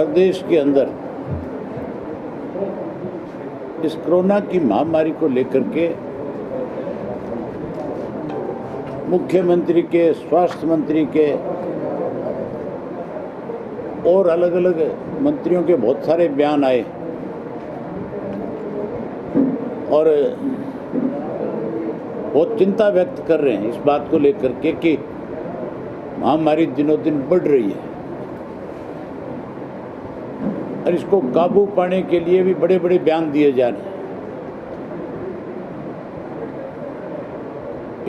प्रदेश के अंदर इस कोरोना की महामारी को लेकर के मुख्यमंत्री के, स्वास्थ्य मंत्री के और अलग अलग मंत्रियों के बहुत सारे बयान आए और बहुत चिंता व्यक्त कर रहे हैं इस बात को लेकर के कि महामारी दिनों दिन बढ़ रही है और इसको काबू पाने के लिए भी बड़े बड़े बयान दिए जा रहे हैं।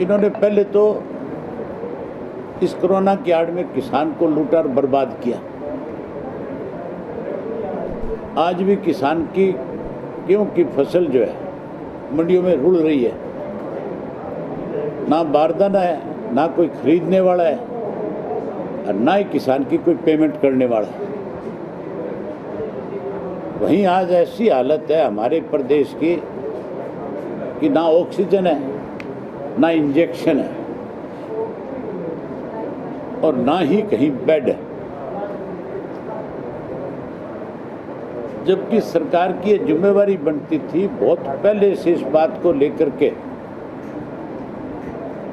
इन्होंने पहले तो इस कोरोना की आड़ में किसान को लूटा और बर्बाद किया। आज भी किसान की गेहूं की फसल जो है मंडियों में रुल रही है, ना बारदाना है, ना कोई खरीदने वाला है और ना ही किसान की कोई पेमेंट करने वाला है। वहीं आज ऐसी हालत है हमारे प्रदेश की कि ना ऑक्सीजन है, ना इंजेक्शन है और ना ही कहीं बेड है। जबकि सरकार की ये जिम्मेवारी बनती थी बहुत पहले से इस बात को लेकर के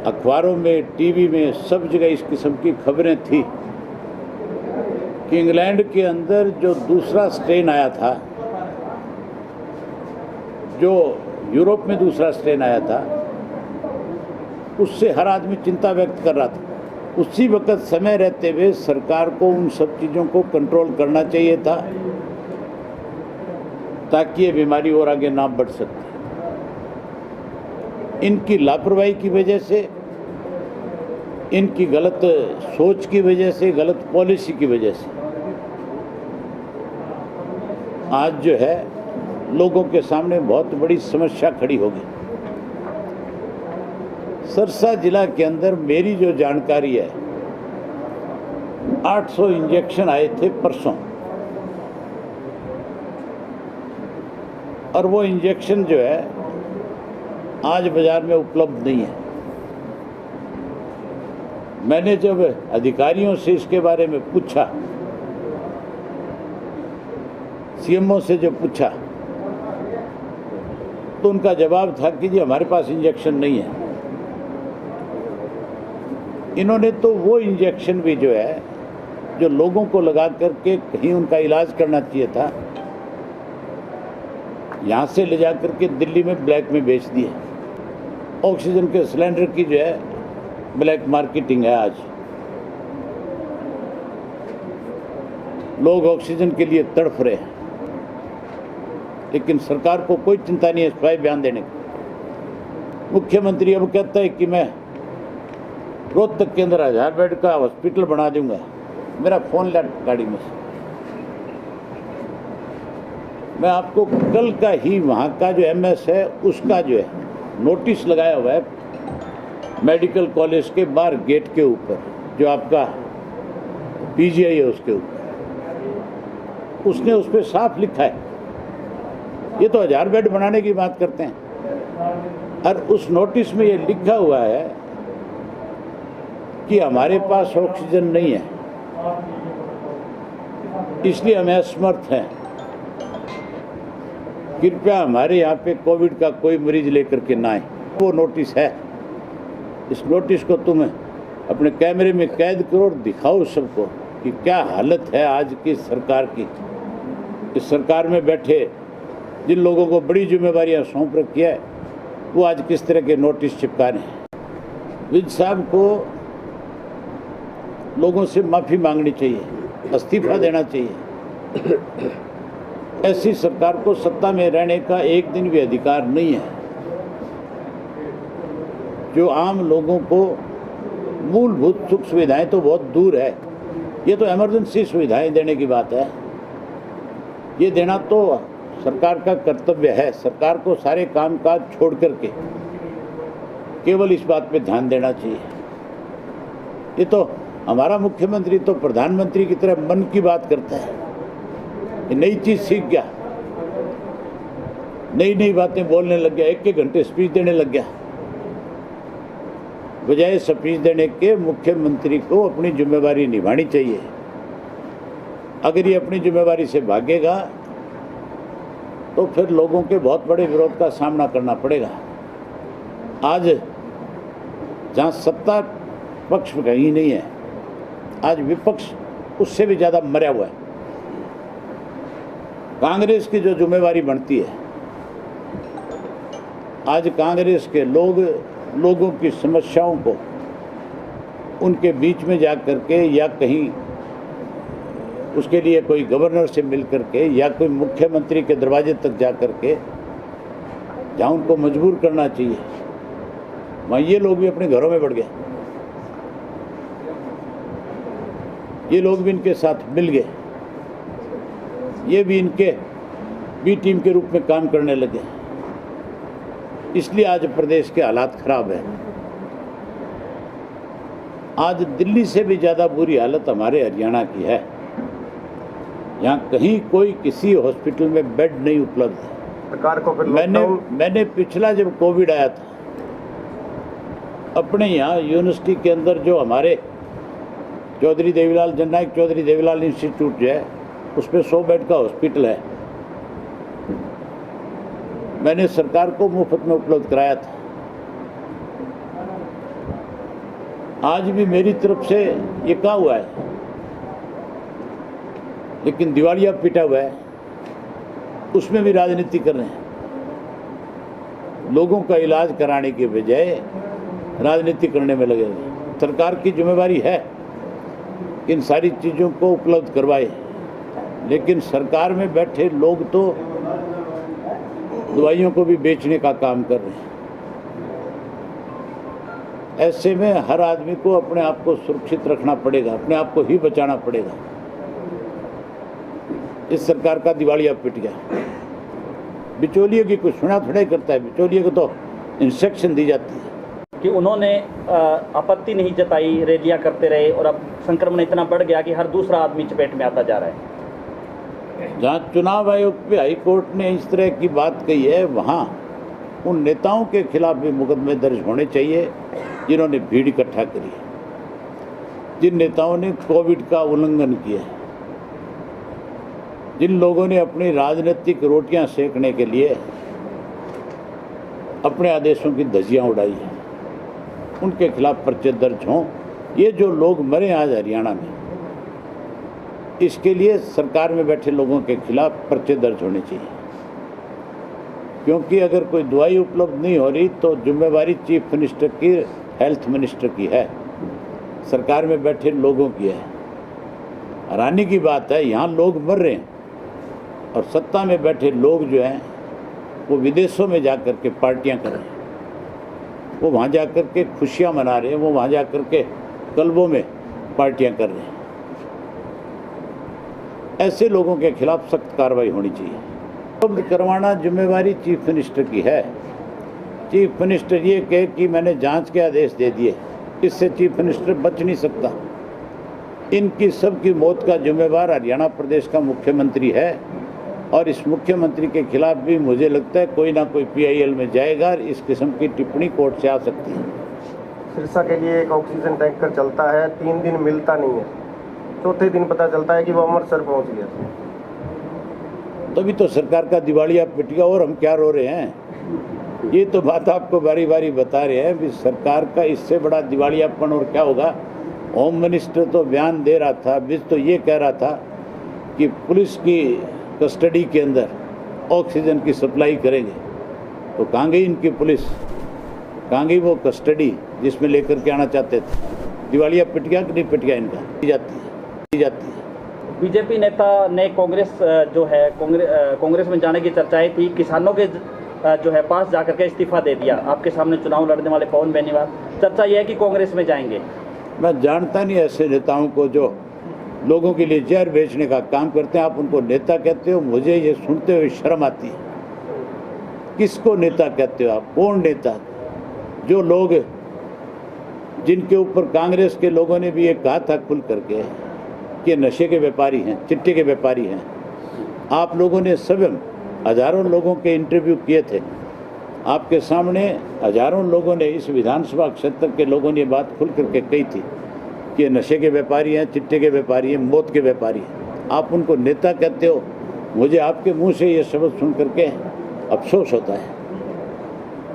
अखबारों में, टीवी में, सब जगह इस किस्म की खबरें थी कि इंग्लैंड के अंदर जो दूसरा स्ट्रेन आया था, जो यूरोप में दूसरा स्ट्रेन आया था, उससे हर आदमी चिंता व्यक्त कर रहा था। उसी वक्त समय रहते हुए सरकार को उन सब चीज़ों को कंट्रोल करना चाहिए था ताकि ये बीमारी और आगे ना बढ़ सकती। इनकी लापरवाही की वजह से, इनकी गलत सोच की वजह से, गलत पॉलिसी की वजह से आज जो है लोगों के सामने बहुत बड़ी समस्या खड़ी होगी। सरसा जिला के अंदर मेरी जो जानकारी है 800 इंजेक्शन आए थे परसों और वो इंजेक्शन जो है आज बाजार में उपलब्ध नहीं है। मैंने जब अधिकारियों से इसके बारे में पूछा, सीएमओ से जो पूछा, तो उनका जवाब था कि जी हमारे पास इंजेक्शन नहीं है। इन्होंने तो वो इंजेक्शन भी जो है, जो लोगों को लगा करके कहीं उनका इलाज करना चाहिए था, यहाँ से ले जा करके दिल्ली में ब्लैक में बेच दिए। ऑक्सीजन के सिलेंडर की जो है ब्लैक मार्केटिंग है। आज लोग ऑक्सीजन के लिए तड़फ रहे हैं, लेकिन सरकार को कोई चिंता नहीं है इस पर बयान देने की। मुख्यमंत्री अब कहता है कि मैं रोहतक के अंदर 1000 बेड का हॉस्पिटल बना दूंगा। मेरा फ़ोन लिया गाड़ी में से, मैं आपको कल का ही वहाँ का जो एमएस है उसका जो है नोटिस लगाया हुआ है मेडिकल कॉलेज के बाहर गेट के ऊपर, जो आपका पीजीआई है उसके ऊपर। उसने उस पर साफ लिखा है, ये तो 1000 बेड बनाने की बात करते हैं और उस नोटिस में ये लिखा हुआ है कि हमारे पास ऑक्सीजन नहीं है, इसलिए हम असमर्थ हैं। कृपया हमारे यहाँ पे कोविड का कोई मरीज लेकर के ना आए। वो नोटिस है, इस नोटिस को तुम अपने कैमरे में कैद करो और दिखाओ सबको कि क्या हालत है आज की सरकार की। इस सरकार में बैठे जिन लोगों को बड़ी जिम्मेवारियां सौंप रखी है, वो आज किस तरह के नोटिस चिपका रहे हैं। विज साहब को लोगों से माफ़ी मांगनी चाहिए, इस्तीफा देना चाहिए। ऐसी सरकार को सत्ता में रहने का एक दिन भी अधिकार नहीं है, जो आम लोगों को मूलभूत सुख सुविधाएं तो बहुत दूर है, ये तो इमरजेंसी सुविधाएं देने की बात है। ये देना तो सरकार का कर्तव्य है। सरकार को सारे कामकाज छोड़ करके केवल इस बात पे ध्यान देना चाहिए। ये तो हमारा मुख्यमंत्री तो प्रधानमंत्री की तरह मन की बात करता है, ये नई चीज़ सीख गया, नई नई बातें बोलने लग गया, एक घंटे स्पीच देने लग गया। बजाय स्पीच देने के मुख्यमंत्री को अपनी जिम्मेवारी निभानी चाहिए। अगर ये अपनी जिम्मेवारी से भागेगा तो फिर लोगों के बहुत बड़े विरोध का सामना करना पड़ेगा। आज जहाँ सत्ता पक्ष कहीं नहीं है, आज विपक्ष उससे भी ज़्यादा मरा हुआ है। कांग्रेस की जो जिम्मेवारी बनती है, आज कांग्रेस के लोगों की समस्याओं को उनके बीच में जा करके या कहीं उसके लिए कोई गवर्नर से मिल करके या कोई मुख्यमंत्री के दरवाजे तक जा करके जहाँ उनको मजबूर करना चाहिए, वहाँ ये लोग भी अपने घरों में बढ़ गए। ये लोग भी इनके साथ मिल गए, ये भी इनके बी टीम के रूप में काम करने लगे। इसलिए आज प्रदेश के हालात खराब है। आज दिल्ली से भी ज़्यादा बुरी हालत हमारे हरियाणा की है। यहाँ कहीं कोई किसी हॉस्पिटल में बेड नहीं उपलब्ध है। सरकार को मैंने पिछला जब कोविड आया था, अपने यहाँ यूनिवर्सिटी के अंदर जो हमारे चौधरी देवीलाल जननायक चौधरी देवीलाल इंस्टीट्यूट जो है, उसमें 100 बेड का हॉस्पिटल है। मैंने सरकार को मुफ्त में उपलब्ध कराया था। आज भी मेरी तरफ से ये कहा हुआ है, लेकिन दिवालिया पिटा हुआ है, उसमें भी राजनीति कर रहे हैं। लोगों का इलाज कराने के बजाय राजनीति करने में लगे हुए। सरकार की जिम्मेवारी है इन सारी चीज़ों को उपलब्ध करवाए, लेकिन सरकार में बैठे लोग तो दवाइयों को भी बेचने का काम कर रहे हैं। ऐसे में हर आदमी को अपने आप को सुरक्षित रखना पड़ेगा, अपने आप को ही बचाना पड़ेगा। इस सरकार का दिवालिया पिट गया। बिचौलिए की कुछ सुना थोड़ा करता है, बिचौलिए को तो इंस्ट्रक्शन दी जाती है कि उन्होंने आपत्ति नहीं जताई, रैलियां करते रहे और अब संक्रमण इतना बढ़ गया कि हर दूसरा आदमी चपेट में आता जा रहा है। जहाँ चुनाव आयोग पे हाई कोर्ट ने इस तरह की बात कही है, वहाँ उन नेताओं के खिलाफ भी मुकदमे दर्ज होने चाहिए जिन्होंने भीड़ इकट्ठा करी, जिन नेताओं ने कोविड का उल्लंघन किया, जिन लोगों ने अपनी राजनीतिक रोटियां सेकने के लिए अपने आदेशों की धज्जियां उड़ाई है, उनके खिलाफ पर्चे दर्ज हों। ये जो लोग मरे आज हरियाणा में, इसके लिए सरकार में बैठे लोगों के खिलाफ पर्चे दर्ज होने चाहिए, क्योंकि अगर कोई दवाई उपलब्ध नहीं हो रही तो जिम्मेवारी चीफ मिनिस्टर की, हेल्थ मिनिस्टर की है, सरकार में बैठे लोगों की है। हैरानी की बात है, यहाँ लोग मर रहे हैं और सत्ता में बैठे लोग जो हैं वो विदेशों में जा कर के पार्टियाँ कर रहे हैं, वो वहाँ जा कर के खुशियाँ मना रहे हैं, वो वहाँ जा कर के क्लबों में पार्टियाँ कर रहे हैं। ऐसे लोगों के खिलाफ सख्त कार्रवाई होनी चाहिए। उपलब्ध करवाना जिम्मेवारी चीफ मिनिस्टर की है। चीफ मिनिस्टर ये कहे कि मैंने जांच के आदेश दे दिए, इससे चीफ मिनिस्टर बच नहीं सकता। इनकी सबकी मौत का जिम्मेवार हरियाणा प्रदेश का मुख्यमंत्री है और इस मुख्यमंत्री के खिलाफ भी मुझे लगता है कोई ना कोई PIL में जाएगा। इस किस्म की टिप्पणी कोर्ट से आ सकती है। सिरसा के लिए एक ऑक्सीजन टैंकर चलता है, 3 दिन मिलता नहीं है, चौथे दिन पता चलता है कि वो अमृतसर पहुंच गया। तभी तो सरकार का दिवालिया पिट गया और हम क्या रो रहे हैं। ये तो बात आपको बारी बारी बता रहे हैं भी सरकार का इससे बड़ा दिवालियापन और क्या होगा। होम मिनिस्टर तो बयान दे रहा था, बीच तो ये कह रहा था कि पुलिस की कस्टडी के अंदर ऑक्सीजन की सप्लाई करेंगे, तो कहाँ गई इनकी पुलिस, कहाँ गई वो कस्टडी जिसमें लेकर के आना चाहते थे। दिवालिया पिट गया कि नहीं पिट गया इनका, दी जाती है। बीजेपी नेता ने कांग्रेस जो है कांग्रेस में जाने की चर्चाएं थी, किसानों के जो है पास जाकर के इस्तीफा दे दिया। आपके सामने चुनाव लड़ने वाले पवन बेनीवाल, चर्चा यह है कि कांग्रेस में जाएंगे। मैं जानता नहीं ऐसे नेताओं को जो लोगों के लिए जहर बेचने का काम करते हैं। आप उनको नेता कहते हो, मुझे ये सुनते हुए शर्म आती है। किसको नेता कहते हो आप? कौन नेता? जो लोग जिनके ऊपर कांग्रेस के लोगों ने भी ये कहा था खुल करके कि नशे के व्यापारी हैं, चिट्टे के व्यापारी हैं। आप लोगों ने स्वयं हजारों लोगों के इंटरव्यू किए थे, आपके सामने हजारों लोगों ने, इस विधानसभा क्षेत्र के लोगों ने बात खुल करके कही थी कि नशे के व्यापारी हैं, चिट्टे के व्यापारी हैं, मौत के व्यापारी हैं। आप उनको नेता कहते हो। मुझे आपके मुंह से ये शब्द सुन करके अफसोस होता है।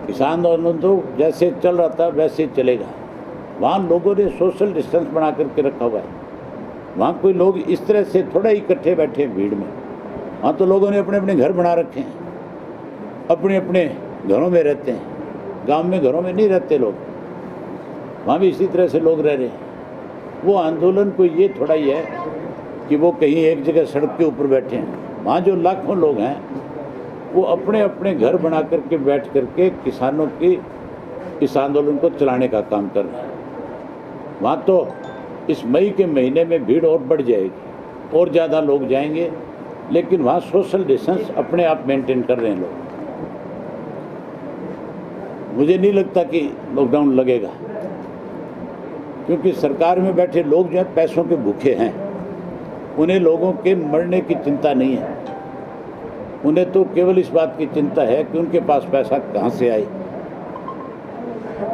किसान आंदोलन तो जैसे चल रहा था वैसे ही चलेगा। वहाँ लोगों ने सोशल डिस्टेंस बना करके रखा हुआ है। वहाँ कोई लोग इस तरह से थोड़ा ही इकट्ठे बैठे हैं भीड़ में। वहाँ तो लोगों ने अपने अपने घर बना रखे हैं, अपने अपने घरों में रहते हैं। गांव में घरों में नहीं रहते लोग, वहाँ भी इसी तरह से लोग रह रहे हैं। वो आंदोलन कोई ये थोड़ा ही है कि वो कहीं एक जगह सड़क के ऊपर बैठे हैं। वहाँ जो लाखों लोग हैं वो अपने अपने घर बना करके बैठ करके किसानों की इस आंदोलन को चलाने का काम कर रहे हैं। वहाँ तो इस मई के महीने में भीड़ और बढ़ जाएगी और ज़्यादा लोग जाएंगे, लेकिन वहाँ सोशल डिस्टेंस अपने आप मेंटेन कर रहे हैं लोग। मुझे नहीं लगता कि लॉकडाउन लगेगा, क्योंकि सरकार में बैठे लोग जो हैं पैसों के भूखे हैं। उन्हें लोगों के मरने की चिंता नहीं है, उन्हें तो केवल इस बात की चिंता है कि उनके पास पैसा कहाँ से आए।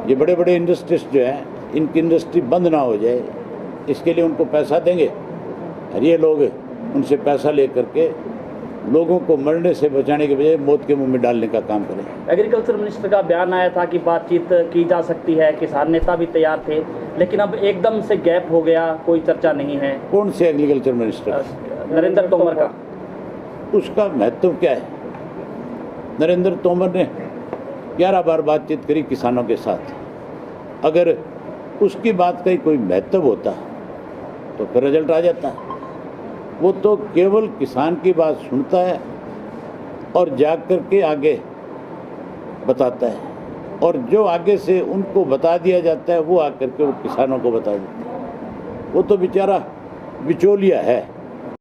ये बड़े बड़े इंडस्ट्रीज जो हैं, इनकी इंडस्ट्री बंद ना हो जाए, इसके लिए उनको पैसा देंगे और ये लोग उनसे पैसा ले करके लोगों को मरने से बचाने के बजाय मौत के मुंह में डालने का काम करें। एग्रीकल्चर मिनिस्टर का बयान आया था कि बातचीत की जा सकती है, किसान नेता भी तैयार थे, लेकिन अब एकदम से गैप हो गया, कोई चर्चा नहीं है। कौन से एग्रीकल्चर मिनिस्टर? नरेंद्र तोमर का। उसका महत्व क्या है? नरेंद्र तोमर ने 11 बार बातचीत करी किसानों के साथ। अगर उसकी बात का ही कोई महत्व होता तो फिर रिजल्ट आ जाता। वो तो केवल किसान की बात सुनता है और जाग करके आगे बताता है, और जो आगे से उनको बता दिया जाता है वो आकर के वो किसानों को बता देता है। वो तो बेचारा बिचौलिया है।